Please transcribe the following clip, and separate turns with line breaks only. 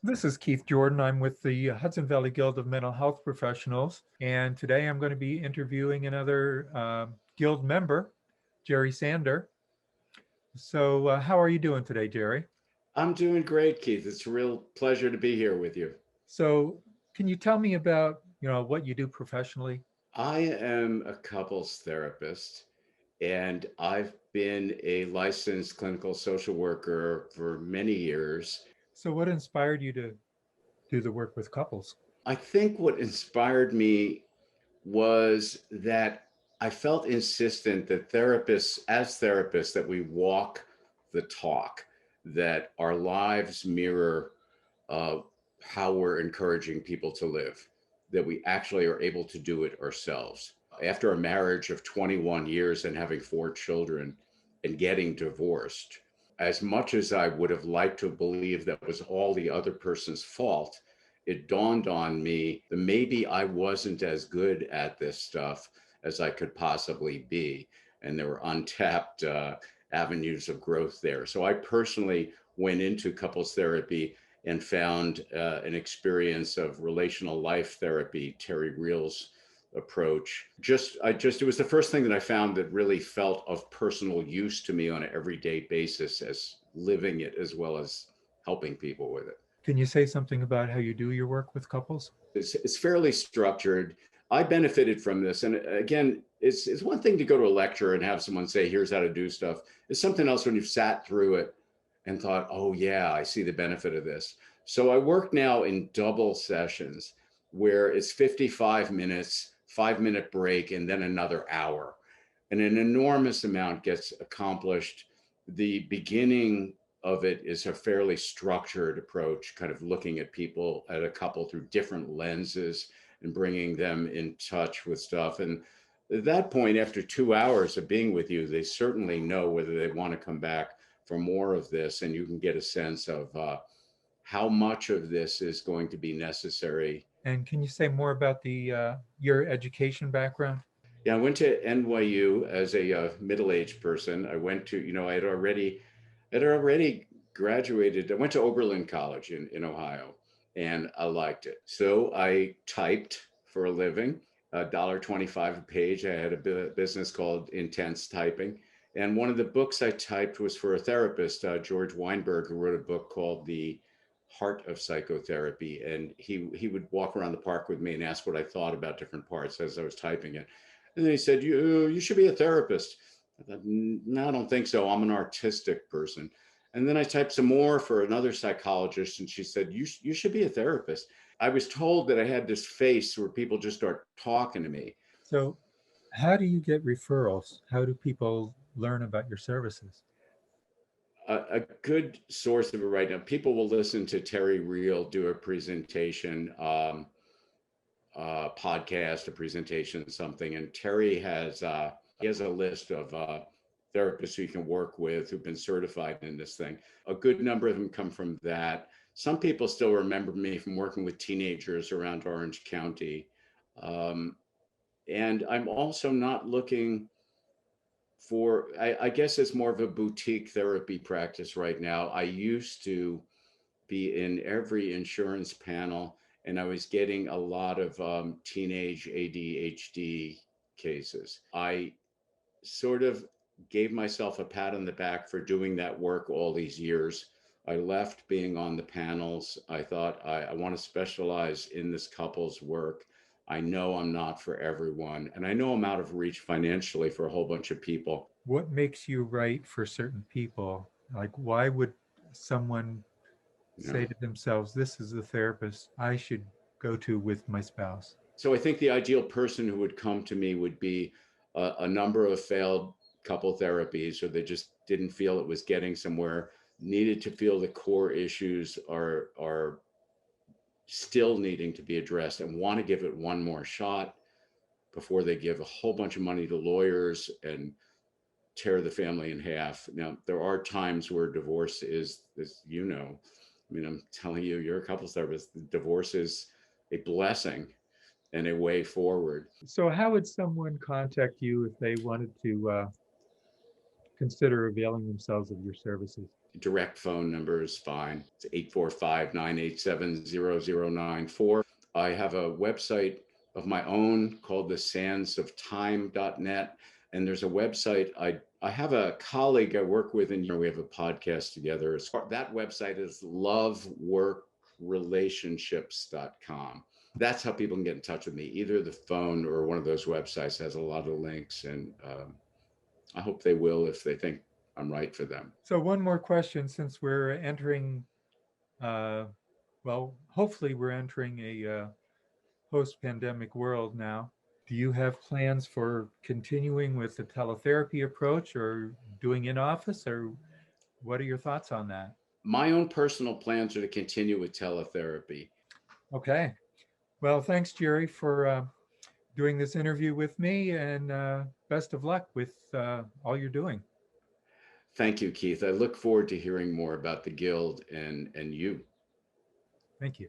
This is Keith Jordan. I'm with the Hudson Valley Guild of Mental Health Professionals, and today I'm going to be interviewing another Guild member, Jerry Sander. So, how are you doing today, Jerry?
I'm doing great, Keith. It's a real pleasure to be here with you.
So, can you tell me about what you do professionally?
I am a couples therapist, and I've been a licensed clinical social worker for many years.
So, what inspired you to do the work with couples?
I think what inspired me was that I felt insistent that therapists, that we walk the talk, that our lives mirror uh, how we're encouraging people to live, that we actually are able to do it ourselves. After a marriage of 21 years and having four children and getting divorced, as much as I would have liked to believe that was all the other person's fault, it dawned on me that maybe I wasn't as good at this stuff as I could possibly be. And there were untapped avenues of growth there. So I personally went into couples therapy and found an experience of relational life therapy, Terry Real's approach. It was the first thing that I found that really felt of personal use to me on an everyday basis as living it as well as helping people with it.
Can you say something about how you do your work with couples?
It's fairly structured. I benefited from this. And again, it's one thing to go to a lecture and have someone say, here's how to do stuff. It's something else when you've sat through it and thought, oh, yeah, I see the benefit of this. So I work now in double sessions where it's 55 minutes, 5 minute break, and then another hour. And an enormous amount gets accomplished. The beginning of it is a fairly structured approach, kind of looking at people, at a couple through different lenses and bringing them in touch with stuff. And at that point, after 2 hours of being with you, they certainly know whether they want to come back for more of this. And you can get a sense of how much of this is going to be necessary.
And can you say more about the your education background?
Yeah, I went to NYU as a middle-aged person. I went to, I had already graduated. I went to Oberlin College in Ohio, and I liked it. So I typed for a living, $1.25 a page. I had a business called Intense Typing. And one of the books I typed was for a therapist, George Weinberg, who wrote a book called The Heart of Psychotherapy. And he would walk around the park with me and ask what I thought about different parts as I was typing it. And then he said, you should be a therapist. I thought, no, I don't think so. I'm an artistic person. And then I typed some more for another psychologist, and she said, you should be a therapist. I was told that I had this face where people just start talking to me.
So, how do you get referrals? How do people learn about your services?
A good source of it right now, people will listen to Terry Real do a presentation, podcast, a presentation, something. And Terry he has a list of therapists who you can work with who've been certified in this thing. A good number of them come from that. Some people still remember me from working with teenagers around Orange County. Um, and I'm also not looking for, I guess it's more of a boutique therapy practice right now. I used to be in every insurance panel, and I was getting a lot of teenage ADHD cases. I sort of gave myself a pat on the back for doing that work all these years. I left being on the panels. I thought I want to specialize in this couple's work. I know I'm not for everyone, and I know I'm out of reach financially for a whole bunch of people.
What makes you right for certain people? Like, why would someone
You know,
say to themselves, this is the therapist I should go to with my spouse?
so I think the ideal person who would come to me would be a number of failed couple therapies, or they just didn't feel it was getting somewhere, needed to feel the core issues are still needing to be addressed and want to give it one more shot before they give a whole bunch of money to lawyers and tear the family in half. Now, there are times where divorce is, as you know, I mean, I'm telling you, you're a couples therapist, divorce is a blessing and a way forward.
So, how would someone contact you if they wanted to consider availing themselves of your services?
direct phone number is fine. It's 845-987-0094. I have a website of my own called the sandsofTime.net. And there's a website, I have a colleague I work with, and we have a podcast together. That website is loveworkrelationships.com. That's how people can get in touch with me. Either the phone or one of those websites has a lot of links, and I hope they will if they think I'm right for them.
So one more question, since we're entering, well, hopefully we're entering a post-pandemic world now. Do you have plans for continuing with the teletherapy approach or doing in office, or what are your thoughts on that?
My own personal plans are to continue with teletherapy.
Okay. Well, thanks, Jerry, for doing this interview with me, and best of luck with all you're doing.
Thank you, Keith. I look forward to hearing more about the Guild and you.
Thank you.